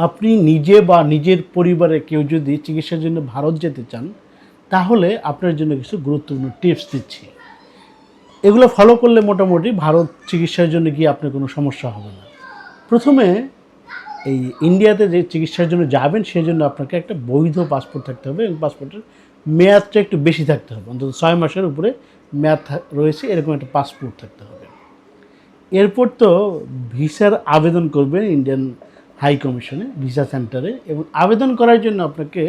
আপনি নিজে বা নিজের পরিবারের কেউ যদি চিকিৎসার জন্য ভারত যেতে চান, তাহলে আপনার জন্য কিছু গুরুত্বপূর্ণ টিপস দিচ্ছি। এগুলো ফলো করলে মোটামুটি ভারত চিকিৎসার জন্য গিয়ে আপনার কোনো সমস্যা হবে না। প্রথমে এই ইন্ডিয়াতে যে চিকিৎসার জন্য যাবেন, সেজন্য আপনাকে একটা বৈধ পাসপোর্ট থাকতে হবে এবং পাসপোর্টের মেয়াদটা একটু বেশি থাকতে হবে, অন্তত 6 মাসের উপরে মেয়াদ রয়েছে এরকম একটা পাসপোর্ট থাকতে হবে। এরপর তো ভিসার আবেদন করবেন ইন্ডিয়ান হাই কমিশনে, ভিসা সেন্টারে, এবং আবেদন করার জন্য আপনাকে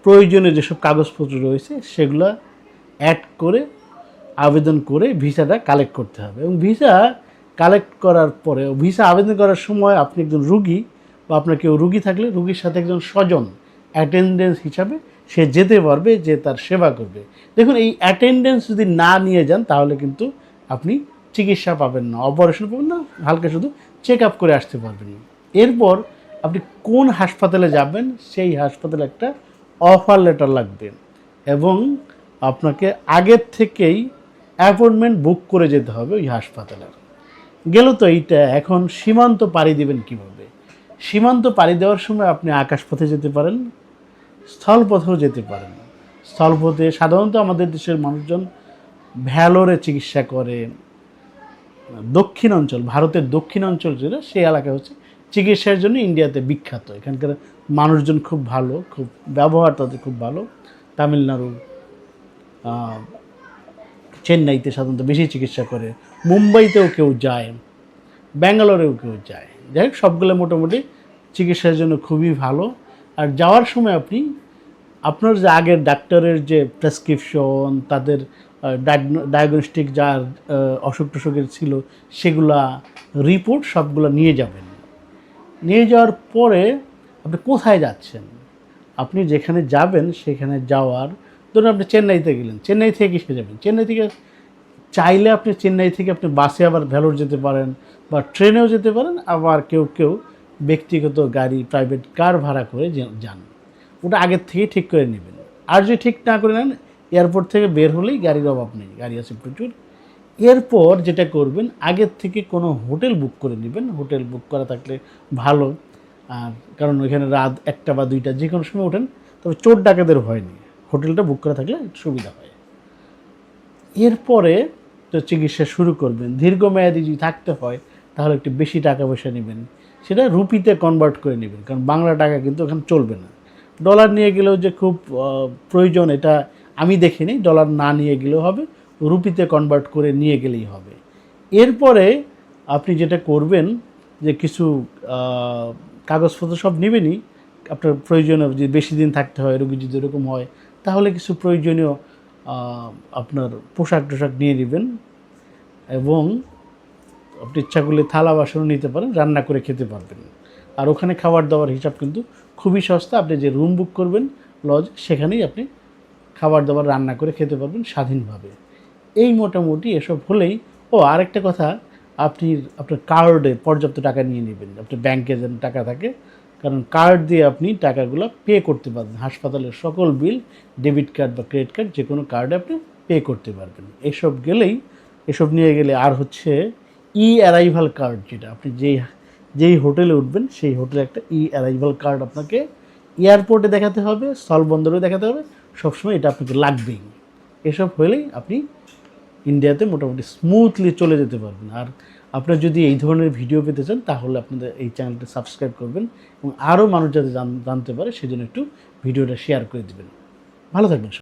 প্রয়োজনীয় যেসব কাগজপত্র রয়েছে সেগুলো অ্যাড করে আবেদন করে ভিসাটা কালেক্ট করতে হবে। এবং ভিসা কালেক্ট করার পরে, ভিসা আবেদন করার সময় আপনি একজন রুগী বা আপনার কেউ রুগী থাকলে রুগীর সাথে একজন স্বজন অ্যাটেন্ডেন্স হিসাবে সে যেতে পারবে, যে তার সেবা করবে। দেখুন, এই অ্যাটেন্ডেন্স যদি না নিয়ে যান তাহলে কিন্তু আপনি চিকিৎসা পাবেন না, অপারেশন পাবেন না, হালকা শুধু চেক আপ করে আসতে পারবেন। এরপর আপনি কোন হাসপাতালে যাবেন সেই হাসপাতালে একটা অফার লেটার লাগবে এবং আপনাকে আগের থেকেই অ্যাপয়েন্টমেন্ট বুক করে যেতে হবে ওই হাসপাতালে। গেল তো এইটা। এখন সীমান্ত পাড়ি দেবেন কীভাবে? সীমান্ত পাড়ি দেওয়ার সময় আপনি আকাশপথে যেতে পারেন, স্থলপথেও যেতে পারেন। স্থলপথে সাধারণত আমাদের দেশের মানুষজন ভ্যালোরে চিকিৎসা করে। দক্ষিণ অঞ্চল, ভারতের দক্ষিণ অঞ্চল যেটা, সেই এলাকা হচ্ছে চিকিৎসার জন্য ইন্ডিয়াতে বিখ্যাত। এখানকার মানুষজন খুব ভালো, খুব ব্যবহার তাদের খুব ভালো। তামিলনাড়ু, চেন্নাইতে সাধারণত বেশি চিকিৎসা করে, মুম্বাইতেও কেউ যায়, ব্যাঙ্গালোরেও কেউ যায়। যাই হোক, সবগুলো মোটামুটি চিকিৎসার জন্য খুবই ভালো। আর যাওয়ার সময় আপনি আপনার যে আগের ডাক্তারের যে প্রেসক্রিপশন, তাদের ডায়াগনস্টিক যা অসুখ টসুখের ছিল সেগুলা রিপোর্ট সবগুলো নিয়ে যাবেন। নিয়ে যাওয়ার পরে আপনি কোথায় যাচ্ছেন, আপনি যেখানে যাবেন সেখানে যাওয়ার, ধরুন আপনি চেন্নাইতে গেলেন, চেন্নাই থেকে কিসে যাবেন? চেন্নাই থেকে চাইলে আপনি চেন্নাই থেকে আপনি বাসে আবার ভ্যালোর যেতে পারেন বা ট্রেনেও যেতে পারেন, আবার কেউ কেউ ব্যক্তিগত গাড়ি, প্রাইভেট কার ভাড়া করে যান। ওটা আগের থেকে ঠিক করে নেবেন। আর যদি ঠিক না করে নেন, এয়ারপোর্ট থেকে বের হলেই গাড়ির অভাব নেই, গাড়ি আছে প্রচুর। এরপর যেটা করবেন, আগের থেকে কোনো হোটেল বুক করে নেবেন। হোটেল বুক করা থাকলে ভালো, আর কারণ ওইখানে রাত 1টা বা 2টা যে কোনো সময় ওঠেন, তবে চোর ডাকাতের ভয় নেই। হোটেলটা বুক করা থাকলে সুবিধা হয়। এরপরে তো চিকিৎসা শুরু করবেন। দীর্ঘমেয়াদী যদি থাকতে হয় তাহলে একটু বেশি টাকা পয়সা নেবেন, সেটা রুপিতে কনভার্ট করে নেবেন, কারণ বাংলা টাকা কিন্তু ওখানে চলবে না। ডলার নিয়ে গেলেও যে খুব প্রয়োজন এটা আমি দেখিনি, ডলার না নিয়ে গেলেও হবে, রুপিতে কনভার্ট করে নিয়ে গেলেই হবে। এরপরে আপনি যেটা করবেন যে কিছু কাগজপত্র সব নেবেনই, আপনার প্রয়োজনীয় যদি বেশি দিন থাকতে হয়, রোগী যদি এরকম হয়, তাহলে কিছু প্রয়োজনীয় আপনার পোশাক টোশাক নিয়ে নেবেন এবং আপনি ইচ্ছা করলে থালা বাসনও নিতে পারেন, রান্না করে খেতে পারবেন। আর ওখানে খাবার দাবার হিসাব কিন্তু খুবই সস্তা। আপনি যে রুম বুক করবেন লজ, সেখানেই আপনি খাবার দাবার রান্না করে খেতে পারবেন স্বাধীনভাবে। এই মোটামুটি এসব হলেই, আরেকটা কথা, আপনি আপনার কার্ডে পর্যাপ্ত টাকা নিয়ে নেবেন, আপনার ব্যাংকে যেন টাকা থাকে, কারণ কার্ড দিয়ে আপনি টাকাগুলো পে করতে পারবেন। হাসপাতালের সকল বিল ডেবিট কার্ড বা ক্রেডিট কার্ড যে কোনো কার্ডে আপনি পে করতে পারবেন। এসব নিয়ে গেলে আর হচ্ছে অ্যারাইভাল কার্ড, যেটা আপনি যেই হোটেলে উঠবেন সেই হোটেলে একটা অ্যারাইভাল কার্ড আপনাকে এয়ারপোর্টে দেখাতে হবে, স্থলবন্দরে দেখাতে হবে, সবসময় এটা আপনাকে লাগবেই। এসব হলেই আপনি ইন্ডিয়াতে মোটামুটি স্মুথলি চলে যেতে পারবেন। আর আপনারা যদি এই ধরনের ভিডিও পেতে চান তাহলে আপনাদের এই চ্যানেলটা সাবস্ক্রাইব করবেন এবং আরও মানুষ যাতে জানতে পারে সেজন্য একটু ভিডিওটা শেয়ার করে দেবেন। ভালো থাকবেন।